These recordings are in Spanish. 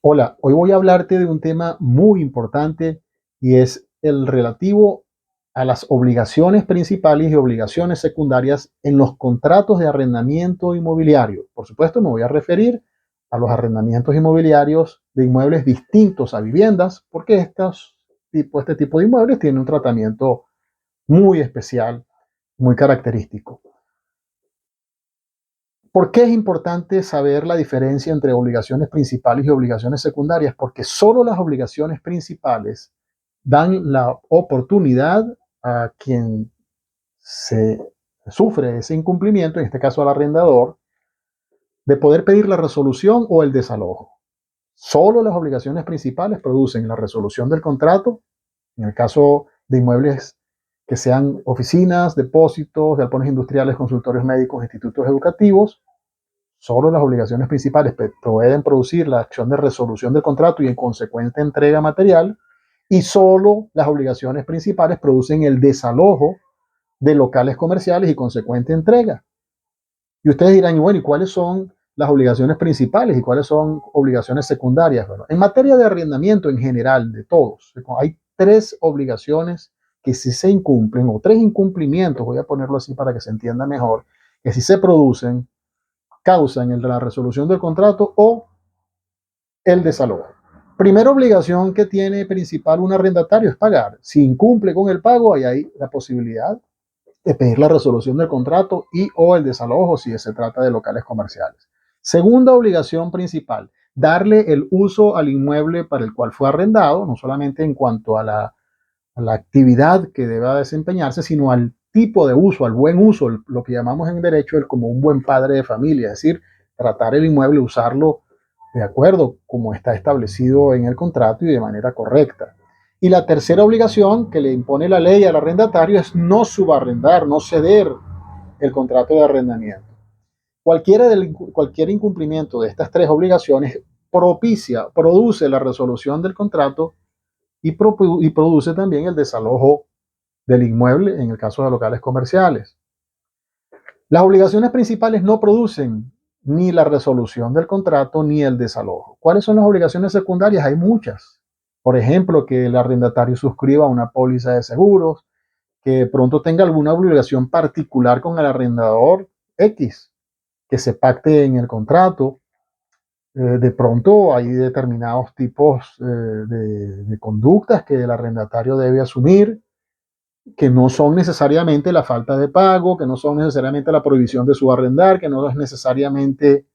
Hola, hoy voy a hablarte de un tema muy importante y es el relativo a las obligaciones principales y obligaciones secundarias en los contratos de arrendamiento inmobiliario. Por supuesto, me voy a referir a los arrendamientos inmobiliarios de inmuebles distintos a viviendas, porque este tipo de inmuebles tienen un tratamiento muy especial, muy característico. ¿Por qué es importante saber la diferencia entre obligaciones principales y obligaciones secundarias? Porque solo las obligaciones principales dan la oportunidad a quien se sufre ese incumplimiento, en este caso al arrendador, de poder pedir la resolución o el desalojo. Solo las obligaciones principales producen la resolución del contrato, en el caso de inmuebles que sean oficinas, depósitos, galpones industriales, consultorios médicos, institutos educativos. Solo las obligaciones principales pueden producir la acción de resolución del contrato y en consecuente entrega material, y solo las obligaciones principales producen el desalojo de locales comerciales y consecuente entrega. Y ustedes dirán, bueno, ¿y cuáles son las obligaciones principales y cuáles son obligaciones secundarias? Bueno, en materia de arrendamiento en general, de todos, hay tres obligaciones que si se incumplen, o tres incumplimientos, voy a ponerlo así para que se entienda mejor, que si se producen, causan la resolución del contrato o el desalojo. Primera obligación que tiene principal un arrendatario es pagar. Si incumple con el pago, ahí hay la posibilidad de pedir la resolución del contrato y o el desalojo si se trata de locales comerciales. Segunda obligación principal, darle el uso al inmueble para el cual fue arrendado, no solamente en cuanto a la actividad que deba desempeñarse, sino al tipo de uso, al buen uso, lo que llamamos en derecho el como un buen padre de familia, es decir, tratar el inmueble, usarlo de acuerdo como está establecido en el contrato y de manera correcta. Y la tercera obligación que le impone la ley al arrendatario es no subarrendar, no ceder el contrato de arrendamiento. Cualquier incumplimiento de estas tres obligaciones produce la resolución del contrato y produce también el desalojo del inmueble en el caso de locales comerciales. Las obligaciones principales no producen ni la resolución del contrato ni el desalojo. ¿Cuáles son las obligaciones secundarias? Hay muchas. Por ejemplo, que el arrendatario suscriba una póliza de seguros, que pronto tenga alguna obligación particular con el arrendador X, que se pacte en el contrato. De pronto hay determinados tipos de conductas que el arrendatario debe asumir, que no son necesariamente la falta de pago, que no son necesariamente la prohibición de subarrendar, que no es necesariamente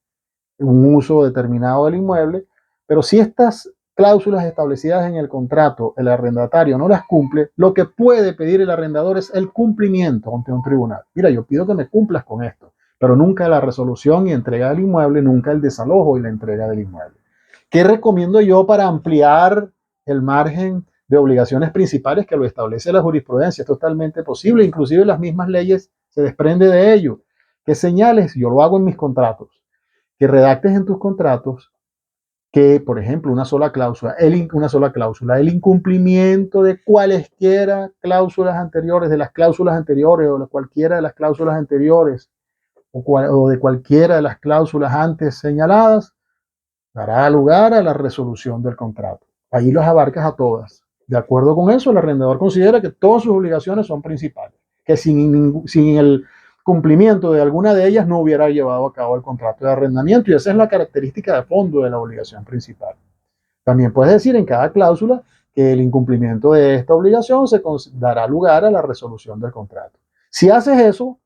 un uso determinado del inmueble, pero si estas cláusulas establecidas en el contrato el arrendatario no las cumple, lo que puede pedir el arrendador es el cumplimiento ante un tribunal. Mira, yo pido que me cumplas con esto, pero nunca la resolución y entrega del inmueble, nunca el desalojo y la entrega del inmueble. ¿Qué recomiendo yo para ampliar el margen de obligaciones principales que lo establece la jurisprudencia? Es totalmente posible, inclusive las mismas leyes se desprende de ello. ¿Qué señales? Yo lo hago en mis contratos. Que redactes en tus contratos que, por ejemplo, una sola cláusula, el incumplimiento de cualesquiera cláusulas anteriores, de las cláusulas anteriores o de cualquiera de las cláusulas anteriores o de cualquiera de las cláusulas antes señaladas, dará lugar a la resolución del contrato. Ahí los abarcas a todas. De acuerdo con eso, el arrendador considera que todas sus obligaciones son principales, que sin el cumplimiento de alguna de ellas no hubiera llevado a cabo el contrato de arrendamiento, y esa es la característica de fondo de la obligación principal. También puedes decir en cada cláusula que el incumplimiento de esta obligación dará lugar a la resolución del contrato. Si haces eso,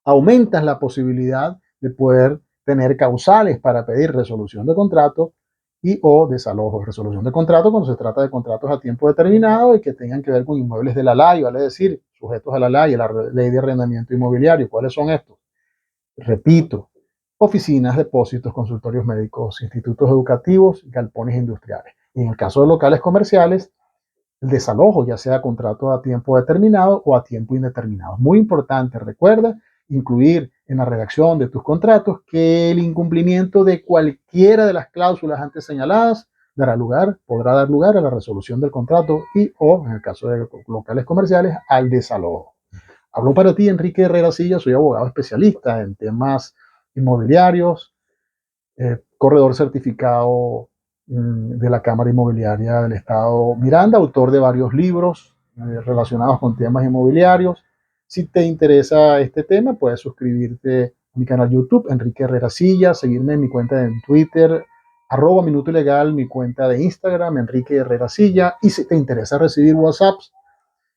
aumentas la posibilidad de poder tener causales para pedir resolución de contrato y o desalojo. Resolución de contrato cuando se trata de contratos a tiempo determinado y que tengan que ver con inmuebles de la ley, vale decir, sujetos a la ley, a la ley de arrendamiento inmobiliario. ¿Cuáles son estos? Repito, oficinas, depósitos, consultorios médicos, institutos educativos, galpones industriales. Y en el caso de locales comerciales, el desalojo, ya sea contrato a tiempo determinado o a tiempo indeterminado. Muy importante, recuerda incluir en la redacción de tus contratos que el incumplimiento de cualquiera de las cláusulas antes señaladas podrá dar lugar a la resolución del contrato y o, en el caso de locales comerciales, al desalojo. Hablo para ti, Enrique Herrera Silla, soy abogado especialista en temas inmobiliarios, corredor certificado de la Cámara Inmobiliaria del Estado Miranda, autor de varios libros relacionados con temas inmobiliarios. Si te interesa este tema, puedes suscribirte a mi canal YouTube, Enrique Herrera Silla, seguirme en mi cuenta en Twitter, @Minuto Ilegal, mi cuenta de Instagram, Enrique Herrera Silla. Y si te interesa recibir WhatsApps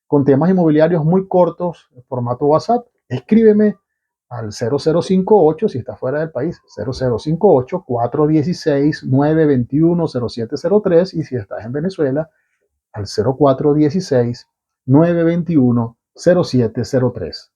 con temas inmobiliarios muy cortos, en formato WhatsApp, escríbeme al 0058 si estás fuera del país, 0058-416-921-0703, y si estás en Venezuela, al 0416-921-0703.